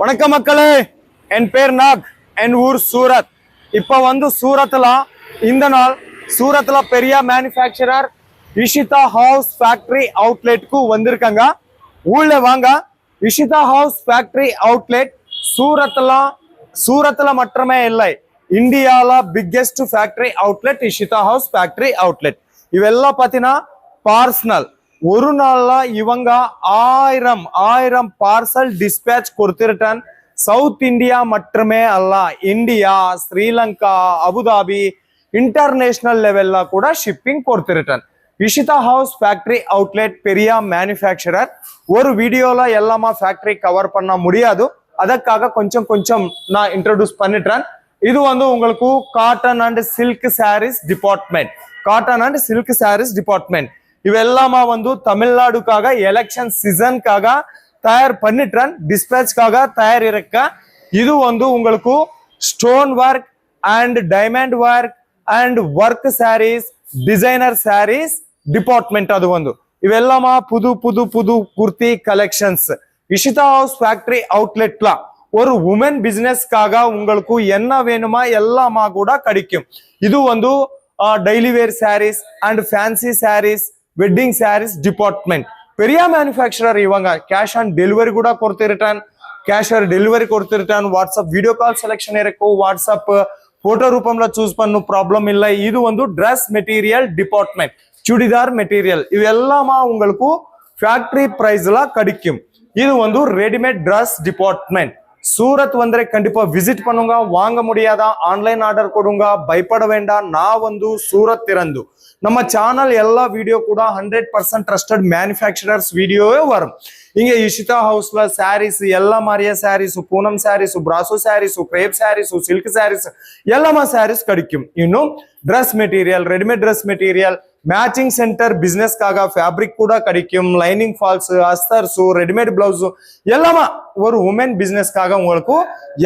வணக்கம் மக்களே, என் பேர் நாக், என் ஊர் சூரத். இப்ப சூரத்ல இந்த நாள் சூரத்ல பெரிய மேனுஃபேக்சரர் இஷிதா ஹவுஸ் ஃபேக்டரி அவுட்லெட்க்கு வந்திருக்காங்க. உள்ள வாங்க. இஷிதா ஹவுஸ் ஃபேக்டரி அவுட்லெட் சூரத்ல மட்டுமே இல்லை, இந்தியால biggest factory outlet Ishita house factory outlet. இவெல்லாம் பாத்தீங்கன்னா பார்சனல் ஒரு நாள்ல இவங்க ஆயிரம் பார்சல் டிஸ்பேச் கொடுத்திருக்கான். சவுத் இந்தியா மட்டுமே அல்ல, இந்தியா, ஸ்ரீலங்கா, அபுதாபி, இன்டர்நேஷனல் லெவல்ல கூட ஷிப்பிங் கொடுத்திருக்கான். இஷிதா ஹவுஸ் ஃபேக்டரி அவுட்லெட் பெரிய மேனுஃபேக்சரர். ஒரு வீடியோல எல்லாமா ஃபேக்டரி கவர் பண்ண முடியாது, அதற்காக கொஞ்சம் நான் இன்ட்ரோடியூஸ் பண்ணிட்டேன். இது உங்களுக்கு cotton and silk saris department. Cotton and silk saris department இவெல்லாமா தமிழ்நாடுக்காக எலெக்ஷன் சீசனுக்காக தயார் பண்ணிட்டேன். டிஸ்பேச்காக தயார் இருக்க. இது உங்களுக்கு stone work and diamond work and work sarees, designer sarees department. அது இவெல்லாமா புது புது புது kurti collections. Ishita house factory அவுட்லெட்ல ஒரு உமன் பிசினஸ்க்காக உங்களுக்கு என்ன வேணுமா எல்லாமா கூட கிடைக்கும். இது daily wear sarees and fancy sarees, wedding sarees department. பெரிய மேனுஃபேக்சரர் இவங்க. கேஷ் ஆன் டெலிவரி கூட கொடுத்திருக்கான். கேஷ் ஆன் டெலிவரி கொடுத்திருக்கான். வாட்ஸ்அப் வீடியோ கால் செலெக்ஷன் இருக்கும். வாட்ஸ்அப் போட்டோ ரூபம்ல சூஸ் பண்ணும் ப்ராப்ளம் இல்லை. இது dress material department, churidar material. இது எல்லாமா உங்களுக்கு ஃபேக்டரி பிரைஸ்ல கிடைக்கும். இது ரெடிமேட் ட்ரெஸ் டிபார்ட்மெண்ட். சூரத் கண்டிப்பா விசிட் பண்ணுங்க. வாங்க முடியாதா ஆன்லைன் ஆர்டர் கொடுங்க, பயப்பட வேண்டாம். நான் சூரத் இருந்து நம்ம சேனல் எல்லா வீடியோ கூட 100% ட்ரஸ்டட் மேனுஃபேக்சரர்ஸ் வீடியோவே வரும். இங்க இஷிதா ஹவுஸ்ல சாரீஸ் எல்லா மாதிரியா sarees, Poonam saris, brasso sarees, crepe sarees, silk sarees எல்லாமா சாரீஸ் கிடைக்கும். இன்னும் dress material, readymade dress material, matching centre பிசினஸ்க்காக ஃபேப்ரிக் கூட கிடைக்கும். லைனிங் ஃபால்ஸ், அஸ்தர்ஸ், ரெடிமேட் பிளவுஸ் எல்லாமா ஒரு உமன் பிசினஸ்க்காக உங்களுக்கு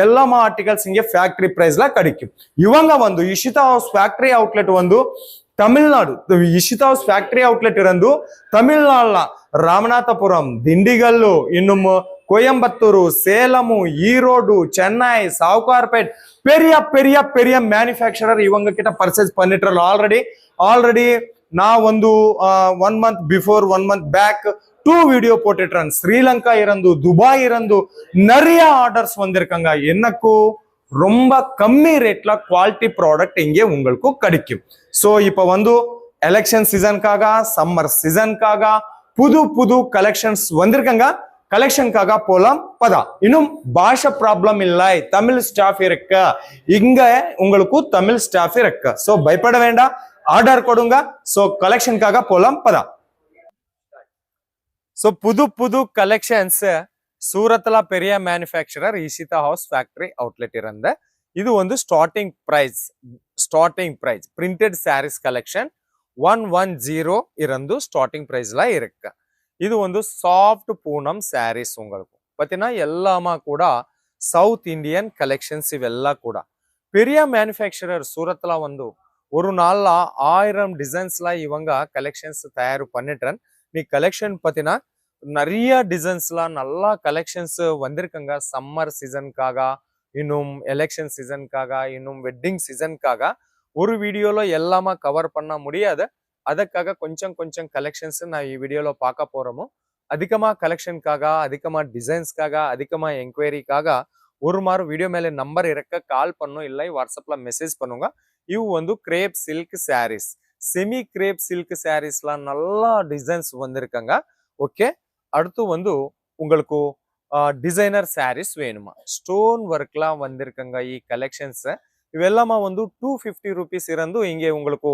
எல்லாமா ஆர்டிகல்ஸ் இங்க ஃபேக்டரி பிரைஸ்ல கிடைக்கும். இவங்க Ishita house factory outlet Tamil Nadu. Ishita house factory outlet இருந்து தமிழ்நாடுல ராமநாதபுரம், திண்டிகல்லு, இன்னும் கோயம்புத்தூர், சேலம், ஈரோடு, சென்னை, சாவுகார்பேட் பெரிய பெரிய பெரிய மேனுஃபேக்சரர் இவங்க கிட்ட பர்ச்சேஸ் பண்ணிட்டு ஆல்ரெடி நான் 1 month before 1 month back 2 video போட்டுட்டேன். ஸ்ரீலங்கா இருந்து, துபாய் இருந்து நிறைய ஆர்டர்ஸ் வந்திருக்காங்க. எனக்கு ரொம்ப கம்மி ரேட்ல குவாலிட்டி ப்ராடக்ட் இங்கே உங்களுக்கு கிடைக்கும். சோ இப்ப எலெக்ஷன் சீசனுக்காக, சம்மர் சீசனுக்காக புது புது கலெக்ஷன்ஸ் வந்திருக்காங்க. கலெக்ஷனுக்காக போலாம் பதா. இன்னும் பாஷா ப்ராப்ளம் இல்லை, தமிழ் ஸ்டாஃப் இருக்க இங்க. உங்களுக்கு தமிழ் ஸ்டாஃப் இருக்க. சோ பயப்பட வேண்டாம், ஆர்டர் கொடுங்க. சோ கலெக்ஷனுக்காக போலாம் பதா. சோ புது புது கலெக்ஷன்ஸ் சூரத்ல பெரிய manufacturer Ishita house factory outlet இருந்த. இது starting price printed saris collection 110 இருந்து ஸ்டார்டிங் பிரைஸ்ல இருக்கு. இது சாஃப்ட் பூனம் சாரீஸ். உங்களுக்கு பாத்தீங்கன்னா எல்லாமா கூட சவுத் இந்தியன் கலெக்ஷன்ஸ். இவெல்லாம் கூட பெரிய மேனுஃபேக்சரர் சூரத்ல ஒரு நாள்ல 1000 டிசைன்ஸ்ல இவங்க கலெக்ஷன்ஸ் தயார் பண்ணிட்டேன். நீ கலெக்ஷன் பாத்தீங்கன்னா நிறைய டிசைன்ஸ்ல நல்லா கலெக்ஷன்ஸ் வந்திருக்காங்க. சம்மர் சீசனுக்காக, இன்னும் எலெக்ஷன் சீசனுக்காக, இன்னும் வெட்டிங் சீசனுக்காக ஒரு வீடியோல எல்லாமா கவர் பண்ண முடியாது. அதற்காக கொஞ்சம் கலெக்ஷன்ஸ் நான் ಈ வீடியோல பார்க்க போறோமோ. அதிகமா கலெக்ஷனுக்காக, அதிகமா டிசைன்ஸ்க்காக, அதிகமா என்கொயரிக்காக ஒரு மாறு வீடியோ மேலே நம்பர் இருக்க கால் பண்ணும், இல்லை வாட்ஸ்அப்ல மெசேஜ் பண்ணுங்க. இவ் crepe silk sarees, semi crepe silk சாரீஸ்லாம் நல்லா டிசைன்ஸ் வந்திருக்காங்க. ஓகே, அடுத்து உங்களுக்கு டிசைனர் சாரீஸ் வேணுமா, ஸ்டோன் ஒர்க்லாம் வந்திருக்காங்க. ಈ கலெக்ஷன்ஸ் இவெல்லாமா 250 rupees இருந்து இங்கே உங்களுக்கு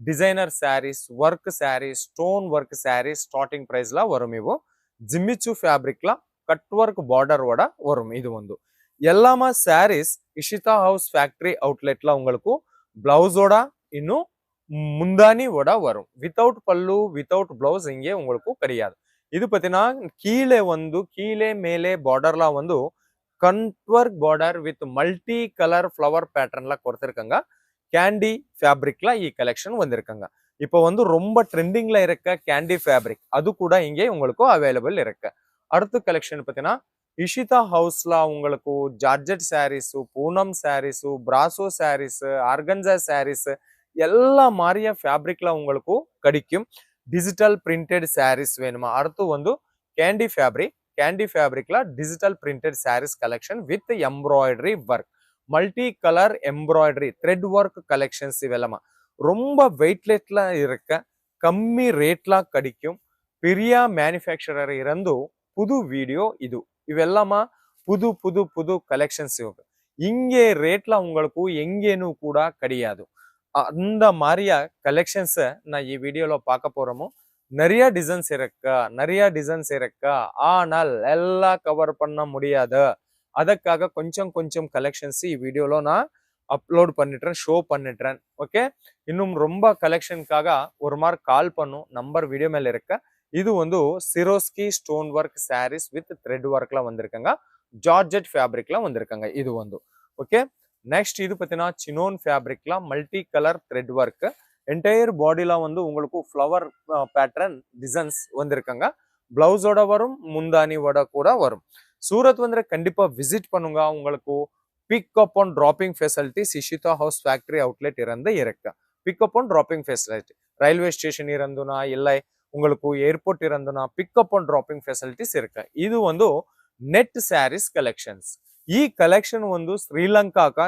designer saris, work saris, stone work saris starting பிரைஸ்ல வரும். இವು ஜிம்மிச்சு ஃபேப்ரிக்ல கட் ஒர்க் பார்டரோட வரும். இது எல்லாமா சாரீஸ் இஷிதா ஹவுஸ் ஃபேக்டரி அவுட்லெட்ல உங்களுக்கு பிளவுஸோட இன்னும் முந்தானியோட வரும். வித்தவுட் பல்லு, வித்தவுட் பிளவுஸ் இங்கே உங்களுக்கு கிடையாது. இது பார்த்தீங்கன்னா கீழே மேலே பார்டர்ல கன்வர்க் border with multi colour flower பேட்டர்ன்ல கொடுத்திருக்காங்க. கேண்டி ஃபேப்ரிக்ல ಈ கலெக்ஷன் வந்திருக்காங்க. இப்போ ரொம்ப ட்ரெண்டிங்ல இருக்க கேண்டி ஃபேப்ரிக் அது கூட இங்கே உங்களுக்கு அவைலபிள் இருக்கு. அடுத்த கலெக்ஷன் பார்த்தீங்கன்னா இஷிதா ஹவுஸ்ல உங்களுக்கு georgette saris, Poonam saris, brasso saris, organza saris எல்லா மாறிய ஃபேப்ரிக்ல உங்களுக்கு கிடைக்கும். டிஜிட்டல் பிரிண்டட் சாரீஸ் வேணுமா? அடுத்து வந்து கேண்டி ஃபேப்ரிக். கேண்டி ஃபேப்ரிக்ல digital printed saris collection with embroidery work, multi colour embroidery thread work collections இವೆಲ್ಲமா ரொம்ப வெயிட்லெஸ்ல இருக்க கம்மி ரேட்ல கிடைக்கும். பெரிய மேனுஃபேக்சரர் இருந்து புது வீடியோ இது ಇವೆಲ್ಲಮ್ಮ புது புது புது கலெக்ஷன்ஸ் இவங்க இங்கே ரேட்ல உங்களுக்கு எங்கேனு கூட கிடையாது. அந்த மாதிரியா கலெக்ஷன்ஸ் நான் ಈ வீடியோல பார்க்க போறோமோ. நிறைய டிசைன்ஸ் இருக்கா ஆனால் எல்லாம் கவர் பண்ண முடியாது. ಅದಕ್ಕಾக கொஞ்சம் கொஞ்சம் கலெக்ஷன்ஸ் ಈ வீடியோல நான் அப்லோட் பண்ணிட்டேன், ஷோ பண்ணிட்டேன். ஓகே, இன்னும் ரொம்ப கலெக்ஷனுக்காக ஒரு மார்க் கால் பண்ணும், நம்பர் வீடியோ மேல இருக்க. இது வந்து Swarovski stone work saris with thread ஒர்க்ல வந்திருக்காங்க, ஜார்ஜெட் ஃபேப்ரிக்ல வந்திருக்காங்க இது வந்து. ஓகே, நெக்ஸ்ட் இது பார்த்தீங்கன்னா சினோன் ஃபேப்ரிக்ல multi colour thread work, entire பாடியில வந்து உங்களுக்கு ஃப்ளவர் பேட்டர்ன் டிசைன்ஸ் வந்திருக்காங்க. பிளவுஸோட வரும், முந்தானியோட கூட வரும். சூரத் வந்து கண்டிப்பா விசிட் பண்ணுங்க. உங்களுக்கு pickup and dropping facilities Ishita house factory outlet இருந்து இருக்கு. Pickup and dropping facility railway station இருந்துனா இல்லை உங்களுக்கு ஏர்போர்ட் இருந்துனா பிக்அப் ஆன் டிராப்பிங் ஃபெசிலிட்டிஸ் இருக்கு. இது வந்து ನೆಟ್ ಸ್ಯಾರೀಸ್ ಕಲೆಕ್ಷನ್ಸ್. ಈ ಕಲೆಕ್ಷನ್ ಒಂದು ಶ್ರೀಲಂಕಾಗ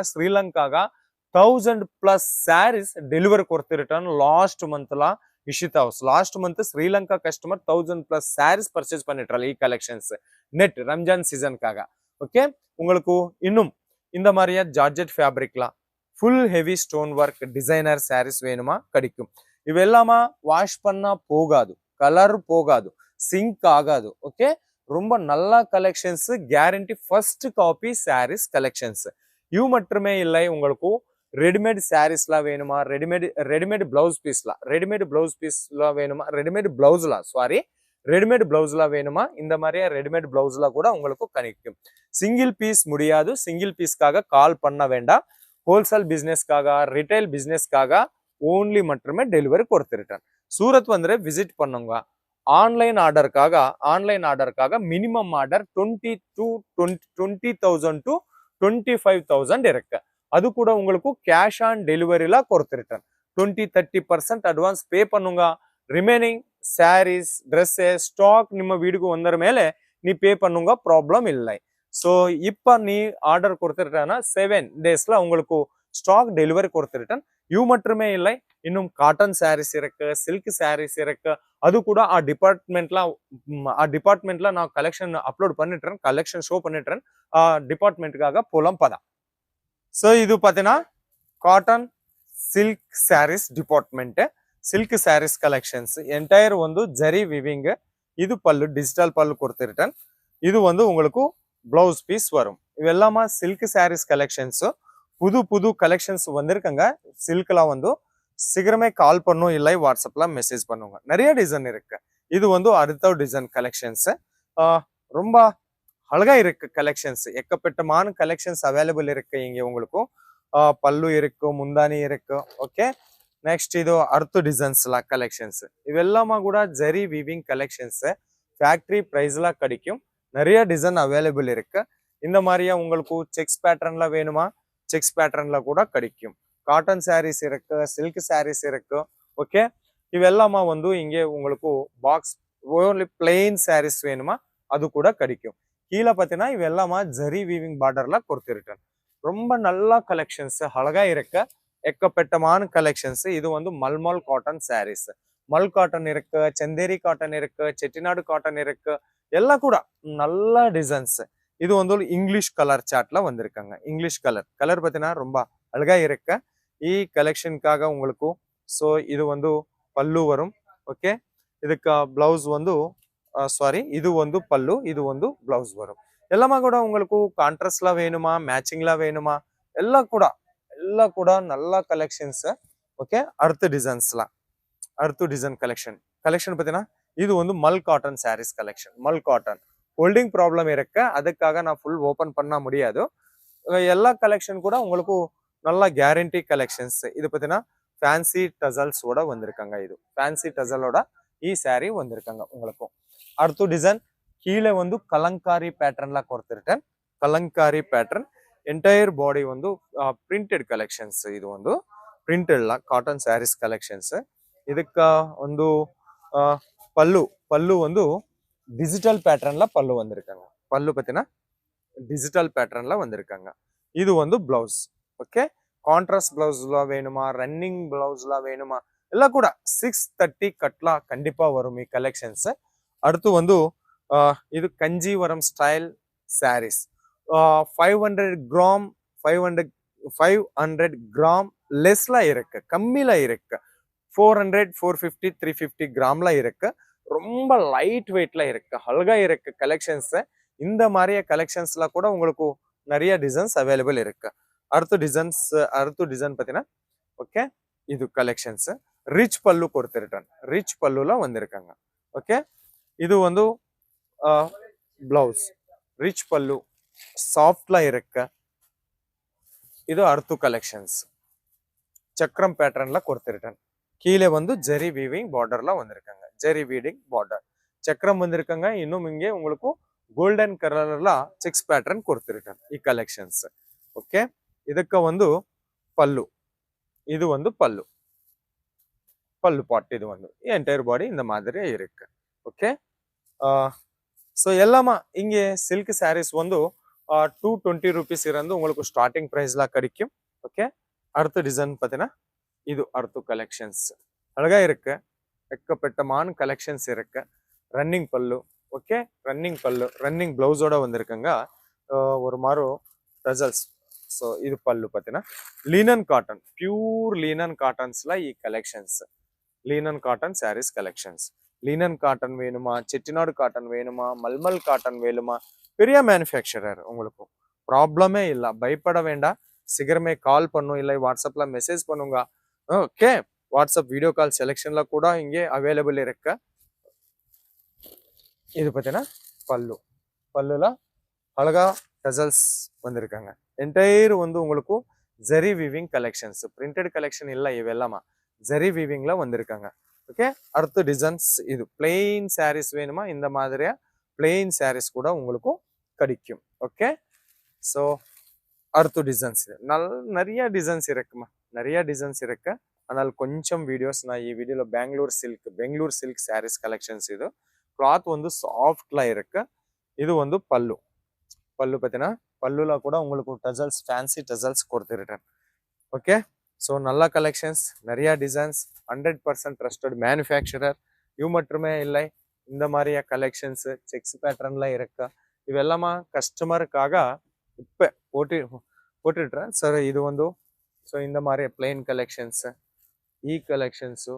1000+ ಸ್ಯಾರೀಸ್ ಡೆಲಿವರಿ ಕೊಡ್ತಿರ್ತಾನೆ ಲಾಸ್ಟ್ ಮಂತ್ಲ Ishita house. Last month Sri Lanka customer 1000+ sarees purchase பண்ணிட்டாங்க. ಈ கலெக்ஷன்ஸ் நெட் ரம்ஜான் சீசனுக்காக. ஓகே, உங்களுக்கு இன்னும் இந்த மாதிரியா ஜார்ஜெட் ஃபேப்ரிக்லாம் full heavy stone work designer saris வேணுமா கிடைக்கும். இவெல்லாமா வாஷ் பண்ணா போகாது, கலர் போகாது, சிங்க் ஆகாது. ஓகே, ரொம்ப நல்ல collections, guarantee first copy saris collections. இவ் மட்டுமே இல்லை, உங்களுக்கு ரெடிமேட் சாரீஸ்ல வேணுமா, ரெடிமேட் பிளவுஸ் பீஸ்ல வேணுமா, ரெடிமேட் பிளவுஸ்ல வேணுமா, இந்த மாதிரியா ரெடிமேட் பிளவுஸ்ல கூட உங்களுக்கு கிடைக்கும். சிங்கிள் பீஸ் முடியாது, சிங்கிள் பீஸ்க்காக கால் பண்ண வேண்டாம். ஹோல்சேல் பிசினஸ்க்காக, ரிட்டைல் பிசினஸ்க்காக ஓன்லி மட்டுமே டெலிவரி கொடுத்துருக்கேன். சூரத் வந்து விசிட் பண்ணுங்க. ஆன்லைன் ஆர்டருக்காக மினிமம் ஆர்டர் 20,000 to 25,000 இருக்கு. அது கூட உங்களுக்கு கேஷ் ஆன் டெலிவரில கொடுத்துருக்கேன். 20-30% அட்வான்ஸ் பே பண்ணுங்க. ரிமைனிங் சாரீஸ் ட்ரெஸ்ஸஸ் ஸ்டாக் ನಿಮ್ಮ வீடுக்கு வந்தற ಮೇಲೆ நீ பே பண்ணுங்க, ப்ராப்ளம் இல்லை. ஸோ இப்போ நீ ஆர்டர் கொடுத்துட்டேன்னா 7 daysல உங்களுக்கு ஸ்டாக் டெலிவரி கொடுத்துருக்கேன். இவ் மட்டுமே இல்லை, இன்னும் காட்டன் சாரீஸ் இருக்கு, சில்க் சாரீஸ் இருக்கு. அது கூட ಆ ಡಿಪಾರ್ಟ್ಮೆಂಟ್ல நான் கலெக்ஷன் அப்லோட் பண்ணிட்டேன், கலெக்ஷன் ஷோ பண்ணிட்டேன். டிபார்ட்மெண்ட்டுக்காக போலாம் பதா. ஸோ இது பார்த்தீங்கன்னா cotton silk saris department, silk saris collections entire வந்து ஜரி விவிங். இது பல்லு, டிஜிட்டல் பல்லு கொடுத்துருக்கேன். இது வந்து உங்களுக்கு பிளவுஸ் பீஸ் வரும். இவெல்லாமா சில்க் சாரீஸ் கலெக்ஷன்ஸ். புது புது கலெக்ஷன்ஸ் வந்திருக்காங்க. சில்க்ல வந்து சீக்கிரமே கால் பண்ணும், இல்லை வாட்ஸ்அப்ல மெசேஜ் பண்ணுங்க. நிறைய டிசைன் இருக்கு. இது வந்து அடுத்த டிசைன் கலெக்ஷன்ஸ். ரொம்ப அழகா இருக்கு கலெக்ஷன்ஸ். எக்கப்பட்டமான கலெக்ஷன்ஸ் அவைலபிள் இருக்கு இங்க உங்களுக்கு. பல்லு இருக்கு, முந்தானி இருக்கு. ஓகே, நெக்ஸ்ட் இது அடுத்த டிசைன்ஸ்ல கலெக்ஷன்ஸ். இவெல்லாமா கூட ஜரி வீவிங் கலெக்ஷன்ஸ் ஃபேக்டரி பிரைஸ்ல கிடைக்கும். நிறைய டிசைன் அவைலபிள் இருக்கு. இந்த மாதிரியா உங்களுக்கு செக்ஸ் பேட்டர்ன்ல வேணுமா, செக்ஸ் பேட்டர்ன்ல கூட கிடைக்கும். காட்டன் சாரீஸ் இருக்கு, சில்க் சாரீஸ் இருக்கு. ஓகே, இவெல்லாமா வந்து இங்கே உங்களுக்கு பாக்ஸ் ஓன்லி பிளெயின் சாரீஸ் வேணுமா, அது கூட கிடைக்கும். கீழே பார்த்தீங்கன்னா இவெல்லாமா ஜரி வீவிங் பார்டர்ல கொடுத்துருக்கேன். ரொம்ப நல்ல கலெக்ஷன்ஸ், அழகா இருக்க எக்கப்பட்டமான கலெக்ஷன்ஸ். இது வந்து மல்மல் காட்டன் சாரீஸ். மல் காட்டன் இருக்கு, ಚಂದೇರಿ காட்டன் இருக்கு, செட்டிநாடு காட்டன் இருக்கு. எல்லாம் கூட நல்ல டிசைன்ஸ். இது வந்து இங்கிலீஷ் கலர் சார்ட்ல வந்திருக்காங்க. இங்கிலீஷ் கலர் பார்த்தீங்கன்னா ரொம்ப அழகா இருக்க ಈ கலெக்ஷனுக்காக உங்களுக்கு. ஸோ இது வந்து பல்லு வரும். ஓகே, இதுக்கு பிளவுஸ் வந்து இது வந்து பல்லு, இது வந்து பிளவுஸ் வரும். எல்லாமே கூட உங்களுக்கு கான்ட்ராஸ்ட்ல வேணுமா, மேட்சிங்ல வேணுமா, எல்லாம் கூட நல்ல கலெக்ஷன்ஸ். ஓகே, அடுத்த டிசைன் கலெக்ஷன் பார்த்தீங்கன்னா இது வந்து மல் காட்டன் சாரீஸ் கலெக்ஷன். மல் காட்டன் ஹோல்டிங் ப்ராப்ளம் இருக்கு, அதுக்காக நான் ஃபுல் ஓப்பன் பண்ண முடியாது. எல்லா கலெக்ஷன் கூட உங்களுக்கு நல்ல கேரண்டி கலெக்ஷன்ஸ். இது பார்த்தீங்கன்னா ஃபேன்சி டசல்ஸோட வந்திருக்காங்க. இது ஃபேன்சி டசலோட ஈ சாரீ வந்திருக்காங்க உங்களுக்கு. அடுத்த டிசைன் கீழே வந்து கலங்காரி பேட்டர்ன்ல கொடுத்திருக்கேன். கலಂಕಾರಿ ಪ್ಯಾಟರ್ನ್ ಎಂಟೈರ್ ಬಾಡಿ ಒಂದು ಪ್ರಿಂಟೆಡ್ ಕಲೆಕ್ಷನ್ಸ್. ಇದು ಒಂದು ಪ್ರಿಂಟೆಡ್ ಕಾಟನ್ ಸ್ಯಾರೀಸ್ ಕಲೆಕ್ಷನ್ಸ್. ಇದಕ್ಕ ಒಂದು பல்லு வந்து டிஜிட்டல் பேட்டர்ன்ல பல்லு வந்திருக்காங்க. பல்லு பார்த்தீங்கன்னா டிஜிட்டல் பேட்டர்ன்ல வந்திருக்காங்க. இது வந்து பிளவுஸ். ஓகே, கான்ட்ராஸ்ட் பிளவுஸ்ல வேணுமா, ரன்னிங் பிளவுஸ்ல வேணுமா, எல்லாம் கூட 630 கட்லா கண்டிப்பா வரும் ಈ கலெக்ஷன்ஸ். அடுத்து வந்து இது Kanjivaram style saris. 500 gram 500 gram லெஸ்ல இருக்கு, கம்மியில இருக்கு. 400 450 350 கிராம்ல இருக்கு. ரொம்ப லைட் வெயிட்ல இருக்கு, அழகா இருக்கு கலெக்ஷன்ஸ். இந்த மாதிரியே கலெக்ஷன்ஸ்ல கூட உங்களுக்கு நிறைய டிசைன்ஸ் அவைலபிள் இருக்கு. அடுத்த டிசைன் பார்த்தீங்கன்னா ஓகே, இது கலெக்ஷன்ஸ். ரிச் பல்லு கொடுத்துருக்கேன், ரிச் பல்லுல வந்திருக்காங்க. ஓகே, இது வந்து பிளவுஸ் ரிச் பல்லு சாஃப்ட்ல இருக்கு. இது அடுத்த கலெக்ஷன்ஸ் சக்கரம் பேட்டர்ன்ல கொடுத்துருக்கேன். கீழே வந்து ஜெரி வீவிங் பார்டர்ல வந்திருக்காங்க, ஜெரி வீவிங் பார்டர் சக்கரம் வந்திருக்காங்க. இன்னும் இங்கே உங்களுக்கு கோல்டன் கலர்ல செக்ஸ் பேட்டர்ன் கொடுத்துருக்கேன் ಈ கலெக்ஷன்ஸ். ஓகே, இதுக்கு வந்து பல்லு, இது வந்து பல்லு பாட். இது வந்து என்டையர் பாடி இந்த மாதிரி இருக்கு. ஓகே, ஸோ எல்லாமா இங்கே சில்க் சாரீஸ் வந்து 220 ருபீஸ் இருந்து உங்களுக்கு ஸ்டார்டிங் ப்ரைஸ்ல கிடைக்கும். ஓகே, அடுத்த டிசைன் பார்த்தீங்கன்னா இது அடுத்த கலெக்ஷன்ஸ் அழகா இருக்கு. எக்கப்பட்டமான கலெக்ஷன்ஸ் இருக்கு. Running pallu. Okay, running pallu, running பிளவுஸோட வந்திருக்குங்க. ஒரு மாதிரி டசல்ஸ். ஸோ இது பல்லு பார்த்தீங்கன்னா லினன் காட்டன், பியூர் லினன் காட்டன்ஸ்ல ಈ collections. Linen cotton saris collections. Linen cotton வேணுமா, செட்டிநாடு காட்டன் வேணுமா, மல்மல் காட்டன் வேணுமா, பெரிய மேனுஃபேக்சரர், உங்களுக்கு ப்ராப்ளமே இல்லை, பயப்பட வேண்டாம். சீக்கிரமே கால் பண்ணும், இல்லை வாட்ஸ்அப்ல மெசேஜ் பண்ணுங்க. ஓகே, வாட்ஸ்அப் வீடியோ கால் செலெக்ஷன்ல கூட இங்கே அவைலபிள் இருக்கு. இது பார்த்தீங்கன்னா பல்லுல அழகா டசல்ஸ் வந்திருக்காங்க. என்டையர் வந்து உங்களுக்கு ஜெரி வீவிங் கலெக்ஷன்ஸ், பிரிண்டட் கலெக்ஷன் இல்லை, இவெல்லாமா ஜெரி வீவிங்ல வந்திருக்காங்க. ஓகே, அடுத்த டிசைன்ஸ் இது பிளெயின் சாரீஸ் வேணுமா, இந்த மாதிரியா பிளெயின் சாரீஸ் கூட உங்களுக்கு கிடைக்கும். ஓகே, ஸோ அடுத்த டிசைன்ஸ் நிறைய டிசைன்ஸ் இருக்குமா, நிறைய டிசைன்ஸ் இருக்கு. ஆனால் கொஞ்சம் வீடியோஸ் நான் ಈ வீடியோல பெங்களூர் சில்க் சாரீஸ் கலெக்ஷன்ஸ். இது கிளாத் வந்து சாஃப்ட்ல இருக்கு. இது வந்து பல்லு பார்த்தீங்கன்னா பல்லுல கூட உங்களுக்கு டசல்ஸ், ஃபேன்சி டசல்ஸ் கொடுத்துருக்கேன். ஓகே, ஸோ நல்ல கலெக்ஷன்ஸ், நிறைய டிசைன்ஸ், 100% ட்ரஸ்டட் மேனுஃபேக்சரர். இவ் மட்டுமே இல்லை, இந்த மாதிரியா கலெக்ஷன்ஸ் செக்ஸ் பேட்டர்ன்ல இருக்கு. இவெல்லாமா கஸ்டமருக்காக இப்போ போட்டுடுறேன் சார். இது வந்து ஸோ இந்த மாதிரி பிளெயின் கலெக்ஷன்ஸ், ಈ கலெக்ஷன்ஸு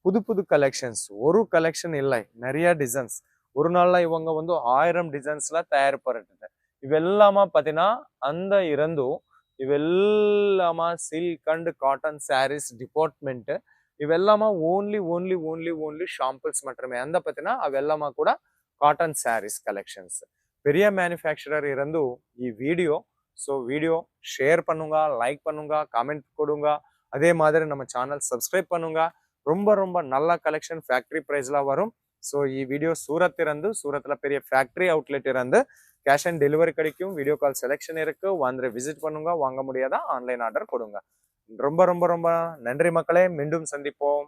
புது கலெக்ஷன்ஸ். ஒரு கலெக்ஷன் இல்லை, நிறைய டிசைன்ஸ். ஒரு நாள்ல இவங்க வந்து 1000 டிசைன்ஸ்ல தயார் பண்ணிட்டு இவெல்லாமா பார்த்தீங்கன்னா அந்த இவெல்லாமா silk and cotton saris department. இவெல்லாமா ஓன்லி ஷாம்பிள்ஸ் மட்டுமே. அந்த பார்த்தீங்கன்னா அವೆல்லாமா கூட காட்டன் சாரீஸ் கலெக்ஷன்ஸ். பெரிய மேனுஃபேக்சரர் இருந்து ಈ வீடியோ. ஸோ வீடியோ ஷேர் பண்ணுங்க, லைக் பண்ணுங்க, காமெண்ட் கொடுங்க. அதே மாதிரி நம்ம சேனல் சப்ஸ்கிரைப் பண்ணுங்க. ரொம்ப நல்ல கலெக்ஷன் ஃபேக்டரி ப்ரைஸ்ல வரும். ஸோ ಈ வீடியோ சூரத்தில் பெரிய ஃபேக்டரி அவுட்லெட் இருந்து கேஷ் ஆன் டெலிவரி கிடைக்கும். வீடியோ கால் செலெக்ஷன் இருக்கு, வந்து விசிட் பண்ணுங்க. வாங்க முடியாதா ஆன்லைன் ஆர்டர் கொடுங்க. ரொம்ப நன்றி மக்களே, மீண்டும் சந்திப்போம்.